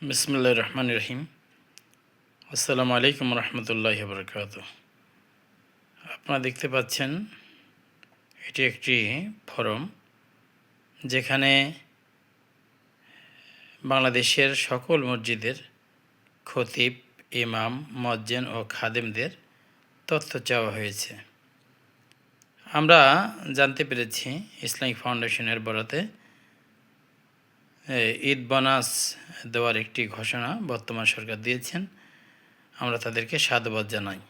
বিসমিল্লাহির রহমানির রহিম। আসসালামু আলাইকুম রহমতুল্লাহি বারাকাতুহু। আপনারা দেখতে পাচ্ছেন এটি একটি ফরম, যেখানে বাংলাদেশের সকল মসজিদের খতিব, ইমাম, মুয়াজ্জিন ও খাদেমদের তথ্য চাওয়া হয়েছে। আমরা জানতে পেরেছি ইসলামিক ফাউন্ডেশনের বরাতে ঈদ বোনাস দেওয়ার একটি ঘোষণা বর্তমান সরকার দিয়েছেন। আমরা তাদেরকে সাধুবাদ জানাই।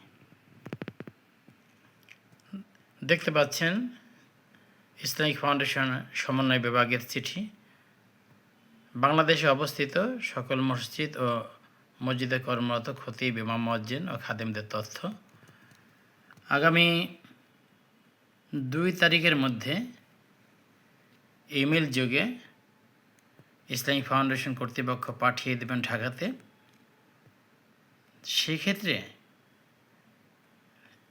দেখতে পাচ্ছেন ইসলামিক ফাউন্ডেশন সমন্বয় বিভাগের চিঠি। বাংলাদেশে অবস্থিত সকল মসজিদ ও মসজিদে কর্মরত খতিব, ইমাম, মুয়াজ্জিন ও খাদেমদের তথ্য আগামী 2 তারিখের মধ্যে ইমেল যোগে ইসলামিক ফাউন্ডেশন কর্তৃপক্ষ পাঠিয়ে দেবেন ঢাকাতে। সেক্ষেত্রে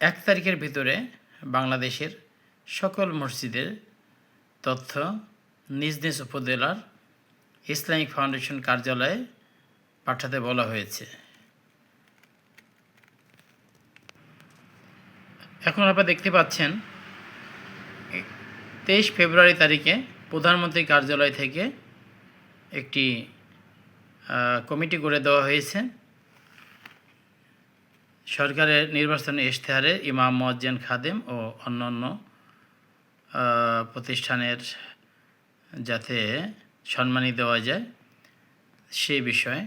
1 তারিখের ভিতরে বাংলাদেশের সকল মসজিদের তথ্য নিজ নিজ উপজেলার ইসলামিক ফাউন্ডেশন কার্যালয়ে পাঠাতে বলা হয়েছে। এখন আপনারা দেখতে পাচ্ছেন 23 ফেব্রুয়ারি তারিখে প্রধানমন্ত্রী কার্যালয় থেকে একটি কমিটি করে দেওয়া হয়েছে। সরকারের নির্বাচনী ইশতেহারে ইমাম, মুয়াজ্জিন, খাদেম ও অন্যান্য প্রতিষ্ঠানের যাতে সম্মানী দেওয়া যায় সেই বিষয়ে।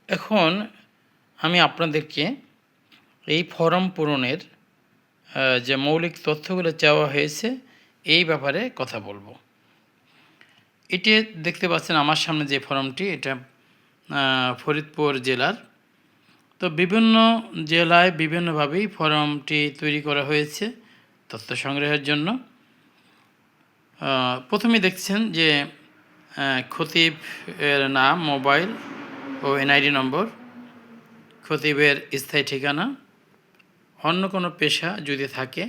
এখন আমি আপনাদেরকে এই ফরম পূরণের যে মৌলিক তথ্যগুলো চাওয়া হয়েছে এই ব্যাপারে কথা বলবো। এটি দেখতে পাচ্ছেন আমার সামনে যে ফরমটি, এটা ফরিদপুর জেলার। তো বিভিন্ন জেলায় বিভিন্নভাবেই ফরমটি তৈরি করা হয়েছে তথ্য সংগ্রহের জন্য। প্রথমে দেখছেন যে খতিবের নাম, মোবাইল ও এনআইডি নম্বর, খতিবের স্থায়ী ঠিকানা, অন্য কোনো পেশা যদি থাকে,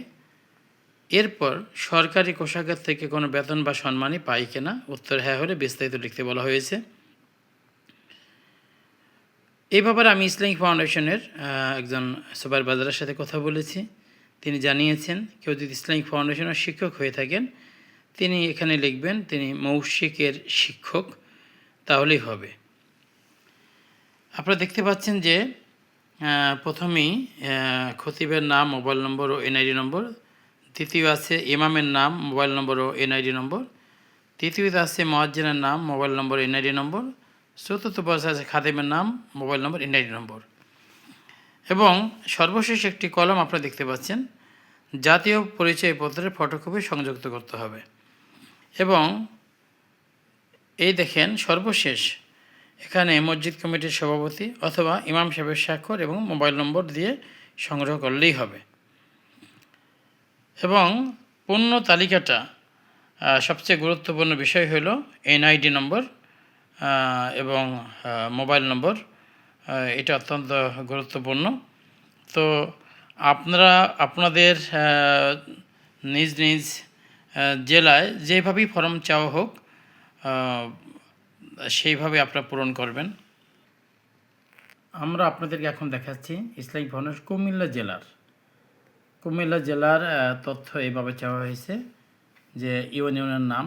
এরপর সরকারি কোষাগার থেকে কোনো বেতন বা সম্মানী পাই কিনা, উত্তর হ্যাঁ হলে বিস্তারিত লিখতে বলা হয়েছে। এই ব্যাপারে আমি ইসলামিক ফাউন্ডেশনের একজন সুপারভাইজারের সাথে কথা বলেছি। তিনি জানিয়েছেন কেউ যদি ইসলামিক ফাউন্ডেশনের শিক্ষক হয়ে থাকেন তিনি এখানে লিখবেন তিনি মৌশিকের শিক্ষক, তাহলেই হবে। আপনারা দেখতে পাচ্ছেন যে প্রথমেই খতিবের নাম, মোবাইল নম্বর ও এনআইডি নম্বর, দ্বিতীয় আছে ইমামের নাম, মোবাইল নম্বর ও এনআইডি নম্বর, তৃতীয়তে আছে মুয়াজ্জিনের নাম, মোবাইল নম্বর, এনআইডি নম্বর, চতুর্থ পর্যায়ে আছে খাদেমের নাম, মোবাইল নম্বর, এনআইডি নম্বর, এবং সর্বশেষ একটি কলম আপনারা দেখতে পাচ্ছেন জাতীয় পরিচয়পত্রের ফটোকপি সংযুক্ত করতে হবে। এবং এই দেখেন সর্বশেষ এখানে মসজিদ কমিটির সভাপতি অথবা ইমাম সাহেবের স্বাক্ষর এবং মোবাইল নম্বর দিয়ে সংগ্রহ করলেই হবে। এবং পূর্ণ তালিকাটা সবচেয়ে গুরুত্বপূর্ণ বিষয় হলো এনআইডি নম্বর এবং মোবাইল নম্বর, এটা অত্যন্ত গুরুত্বপূর্ণ। তো আপনারা আপনাদের নিজ নিজ জেলায় যেভাবেই ফর্ম চাওয়া হোক সেইভাবে আপনারা পূরণ করবেন। আমরা আপনাদেরকে এখন দেখাচ্ছি ইসলামিক ফাউন্ডেশন কুমিল্লা জেলার তথ্য এইভাবে চাওয়া হয়েছে যে ইউনিয়নের নাম,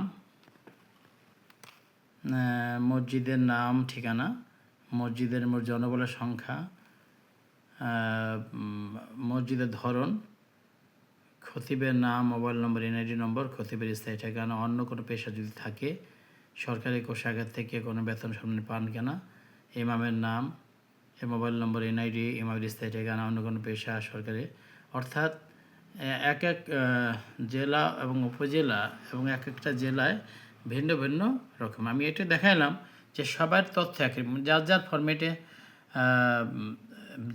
মসজিদের নাম, ঠিকানা, মসজিদের জনবলের সংখ্যা, মসজিদের ধরন, খতিবের নাম, মোবাইল নম্বর, এনআইডি নম্বর, খতিবের স্থায়ী ঠিকানা, অন্য কোনো পেশা যদি থাকে, সরকারি কোষাগার থেকে কোনো বেতন সম্মান পান কিনা, ইমামের নাম, মোবাইল নম্বর, এনআইডি, ইমামের স্থায়ী ঠিকানা, অন্য কোনো পেশা, সরকারি, অর্থাৎ এক এক জেলা এবং উপজেলা এবং এক একটা জেলায় ভিন্ন ভিন্ন রকম। আমি এটা দেখাইলাম যে সবার তথ্য একই, যার যার ফরম্যাটে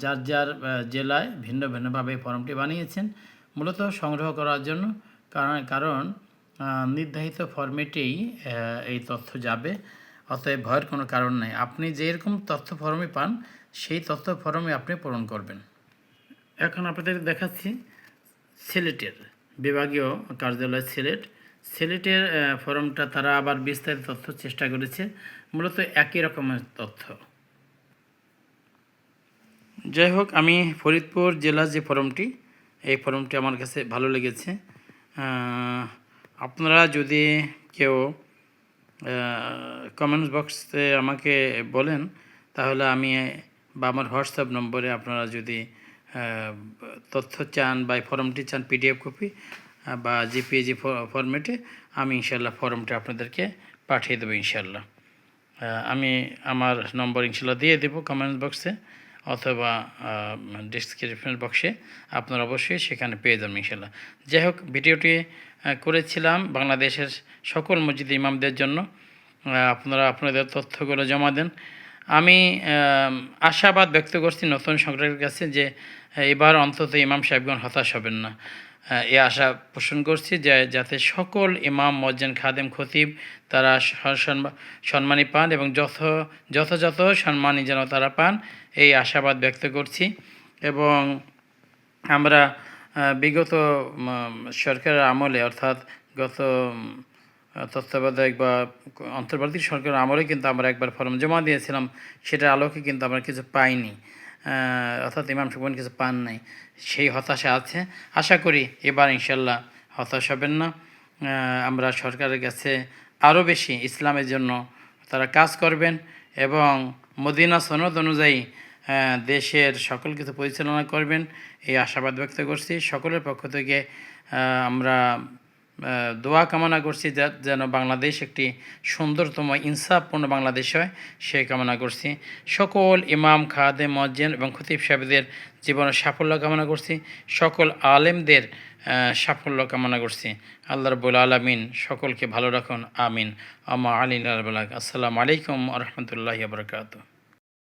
যার যার জেলায় ভিন্ন ভিন্নভাবে ফর্মটি বানিয়েছেন মূলত সংগ্রহ করার জন্য, কারণ নির্ধারিত ফরম্যাটেই এই তথ্য যাবে, অতএব ভয়ের কোনো কারণ নেই। আপনি যেরকম তথ্য ফর্মে পান সেই তথ্য ফর্মে আপনি পূরণ করবেন। এখন আপনাদের দেখাচ্ছি সিলেটের বিভাগীয় কার্যালয় সিলেট, সিলেটের ফরমটা তারা আবার বিস্তারিত তথ্য চেষ্টা করেছে, মূলত একই রকমের তথ্য। যাই হোক, আমি ফরিদপুর জেলার যে ফরমটি, এই ফরমটি আমার কাছে ভালো লেগেছে। আপনারা যদি কেউ কমেন্টস বক্সে আমাকে বলেন, তাহলে আমি বা আমার হোয়াটসঅ্যাপ নম্বরে আপনারা যদি তথ্য চান বা ফর্মটি চান পিডিএফ কপি বা জেপিইজি ফরম্যাটে, আমি ইনশাল্লাহ ফর্মটা আপনাদেরকে পাঠিয়ে দেবো ইনশাল্লাহ। আমি আমার নম্বর ইনশাল্লাহ দিয়ে দেবো কমেন্টস বক্সে অথবা ডিসক্রিপশন বক্সে, আপনারা অবশ্যই সেখানে পেয়ে যাবেন ইনশাল্লাহ। যাই হোক, ভিডিওটি করেছিলাম বাংলাদেশের সকল মসজিদ ইমামদের জন্য। আপনারা আপনাদের তথ্যগুলো জমা দেন। আমি আশাবাদ ব্যক্ত করছি নতুন সরকারের কাছে যে এবার অন্তত ইমাম সাহেবগণ হতাশ হবেন না। এই আশা পোষণ করছি যে যাতে সকল ইমাম, মুয়াজ্জিন, খাদেম, খতিব তারা সম্মানী পান এবং যথাযথ সম্মানী যেন তারা পান, এই আশাবাদ ব্যক্ত করছি। এবং আমরা বিগত সরকারের আমলে, অর্থাৎ গত তত্ত্বাবধায়ক বা অন্তর্বর্তী সরকারের আমলে কিন্তু আমরা একবার ফর্ম জমা দিয়েছিলাম, সেটার আলোকে কিন্তু আমরা কিছু পাইনি, অর্থাৎ ইমাম সাহেবগণ কিছু পান নাই। সেই হতাশা আছে। আশা করি এবার ইনশাল্লাহ হতাশ হবেন না। আমরা সরকারের কাছে আরও বেশি ইসলামের জন্য তারা কাজ করবেন এবং মদিনা সনদ অনুযায়ী দেশের সকল কিছু পরিচালনা করবেন, এই আশাবাদ ব্যক্ত করছি। সকলের পক্ষ থেকে আমরা দোয়া কামনা করছি যেন বাংলাদেশ একটি সুন্দরতম ইনসাফপূর্ণ বাংলাদেশ হয়, সেই কামনা করছি। সকল ইমাম, খাদেম, মুয়াজ্জিন এবং খতিব সাহেবদের জীবনের সাফল্য কামনা করছি। সকল আলেমদের সাফল্য কামনা করছি। আল্লাহ রাব্বুল আলামিন সকলকে ভালো রাখুন, আমিন। আমা আলী আল বালাগ। আসসালামু আলাইকুম ওয়া রাহমাতুল্লাহি ওয়া বারাকাতুহু।